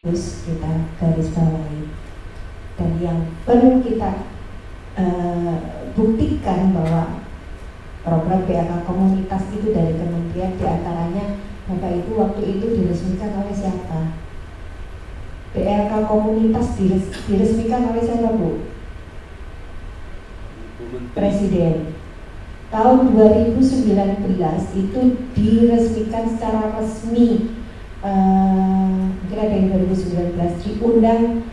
Terus kita garis bawahi. Dan yang perlu kita buktikan bahwa program PLK komunitas itu dari kementerian, diantaranya Bapak Ibu waktu itu diresmikan oleh siapa? PLK komunitas diresmikan oleh siapa, Bu? Presiden. Tahun 2019 itu diresmikan secara resmi, kira dari 2019 diundang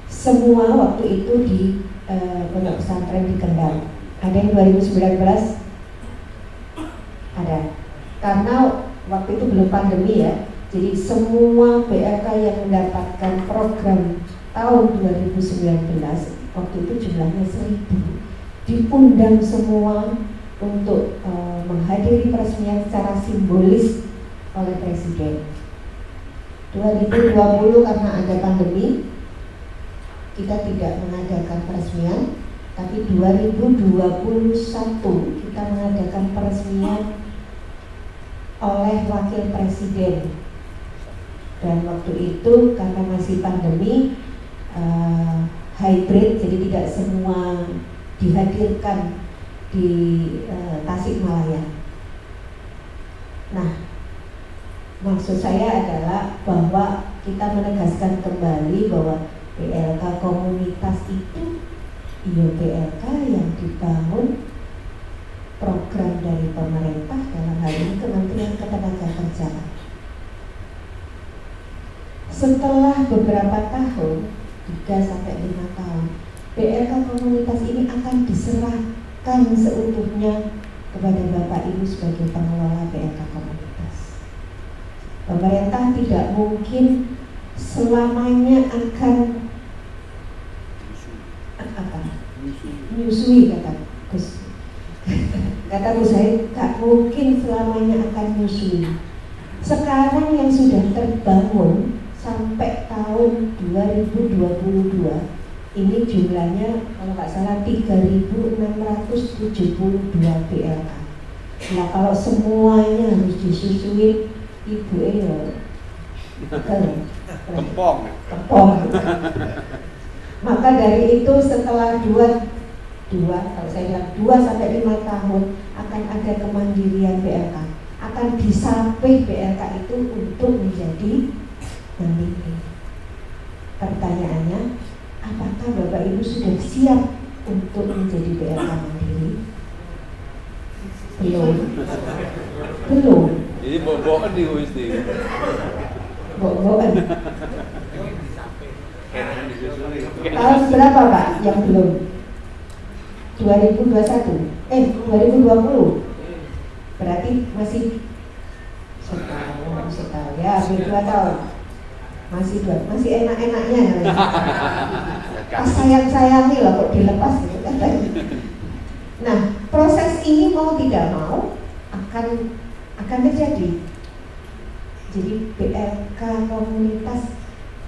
semua waktu itu di pondok pesantren di Kendal. Ada yang 2019? Ada. Karena waktu itu belum pandemi ya, jadi semua PLK yang mendapatkan program tahun 2019 waktu itu jumlahnya 1000, diundang semua untuk menghadiri peresmian secara simbolis oleh Presiden. 2020 karena ada pandemi kita tidak mengadakan peresmian, tapi 2021 kita mengadakan peresmian oleh Wakil Presiden. Dan waktu itu karena masih pandemi hybrid, jadi tidak semua dihadirkan di Tasikmalaya. Nah, maksud saya adalah bahwa kita menegaskan kembali bahwa PLK komunitas itu PLK yang dibangun program dari pemerintah, dalam hal ini Kementerian Ketenagakerjaan. Setelah beberapa tahun, 3-5 tahun, PLK komunitas ini akan diserahkan seutuhnya kepada Bapak Ibu sebagai pengelola PLK komunitas. Pemerintah tidak mungkin selamanya akan menyusui, kata Gus saya, tak mungkin selamanya akan menyusui. Sekarang yang sudah terbangun sampai tahun 2022 ini jumlahnya kalau nggak salah 3.672 PLK. Nah kalau semuanya harus disusui, ibu kempong. Maka dari itu setelah 2-5 tahun akan ada kemandirian PLK, akan disapih PLK itu untuk menjadi mandiri. Pertanyaannya, apakah Bapak Ibu sudah siap untuk menjadi PLK mandiri? Belum. Jadi bawa-bawaan nih Gus. Bawa-bawaan. Tahun berapa Pak yang belum? 2020 berarti masih setahun ya, 2 tahun masih enak-enaknya pas sayang-sayangi lah kok dilepas gitu kan. Nah proses ini mau tidak mau akan terjadi. Jadi PLK komunitas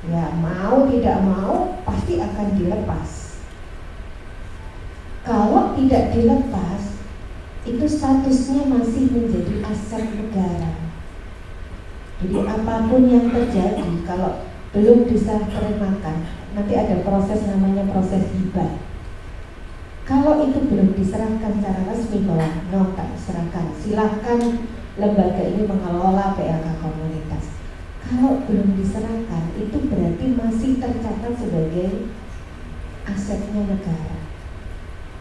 ya mau tidak mau pasti akan dilepas. Kalau tidak dilepas, itu statusnya masih menjadi aset negara. Jadi apapun yang terjadi, kalau belum diserah terimakan, nanti ada proses namanya proses hibah. Kalau itu belum diserahkan secara resmi bahwa tak diserahkan, silahkan lembaga ini mengelola PLK komunitas. Kalau belum diserahkan, itu berarti masih tercatat sebagai asetnya negara.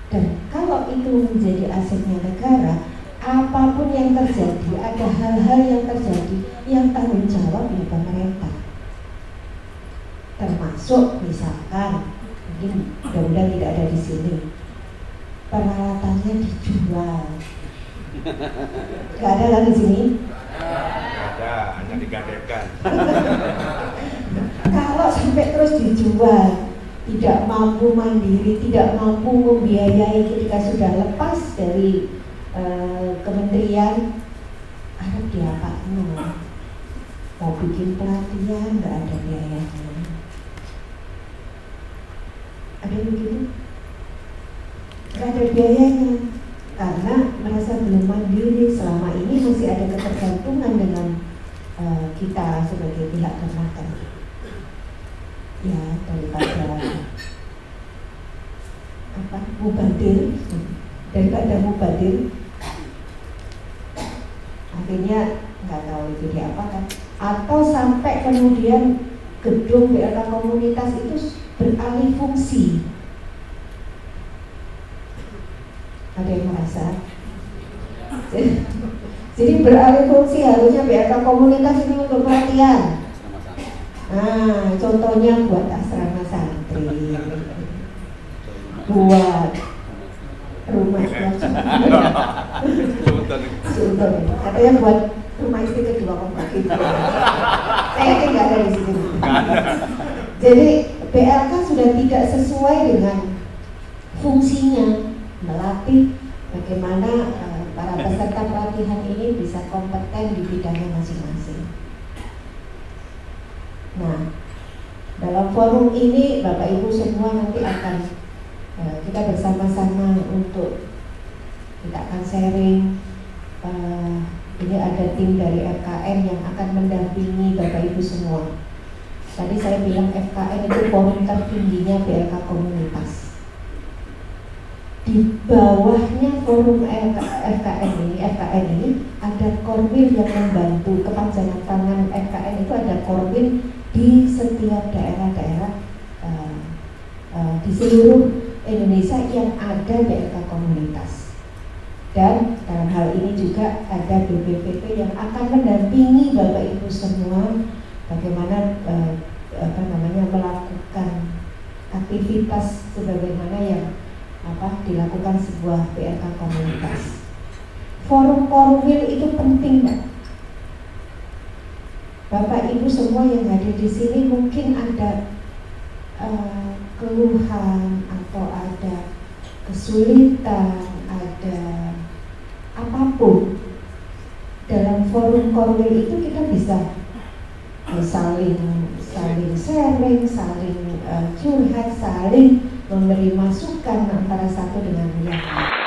Dan kalau itu menjadi asetnya negara, apapun yang terjadi, ada hal-hal yang terjadi yang tanggung jawab di pemerintah. Termasuk misalkan, mungkin mudah-mudahan tidak ada di sini, peralatannya dijual. Gak ada kan di sini? Ada, hanya digadaikan. Kalau sampai terus dijual, tidak mampu mandiri, tidak mampu membiayai ketika sudah lepas dari kementerian, harap diapakan? Mau bikin pelatihan, nggak ada biayanya. Ada yang begitu? Nggak ada biayanya, karena merasa belum mandiri. Selama ini masih ada ketergantungan dengan kita sebagai pihak ternaker. ya daripada mubadir, akhirnya nggak tahu itu diapakan, atau sampai kemudian gedung BLK komunitas itu beralih fungsi. Ada yang merasa? Jadi beralih fungsi, harusnya BLK komunitas ini untuk pelatihan. Nah, contohnya buat asrama santri, buat rumah sultan, katanya buat rumah istri kedua kompak itu. Saya yakin nggak ada di sini. Jadi BLK sudah tidak sesuai dengan fungsinya, melatih bagaimana para peserta pelatihan ini bisa kompeten di bidangnya masing-masing. Nah, dalam forum ini Bapak Ibu semua nanti akan kita bersama-sama untuk kita akan sharing. Ini ada tim dari FKN yang akan mendampingi Bapak Ibu semua. Tadi saya bilang FKN itu forum tertingginya BLK komunitas. Di bawahnya forum FKN ini ada korwil yang membantu. Kepanjangan tangan FKN itu ada korwil di setiap daerah-daerah di seluruh Indonesia yang ada BLK komunitas. Dan dalam hal ini juga ada BPPT yang akan mendampingi Bapak Ibu semua bagaimana melakukan aktivitas sebagaimana yang dilakukan sebuah BLK komunitas. Forum korwil itu penting, Pak. Bapak Ibu semua yang hadir di sini mungkin ada keluhan atau ada kesulitan, ada apapun. Dalam forum korwil itu kita bisa saling sharing, saling curhat, saling memberi masukan antara satu dengan yang lain.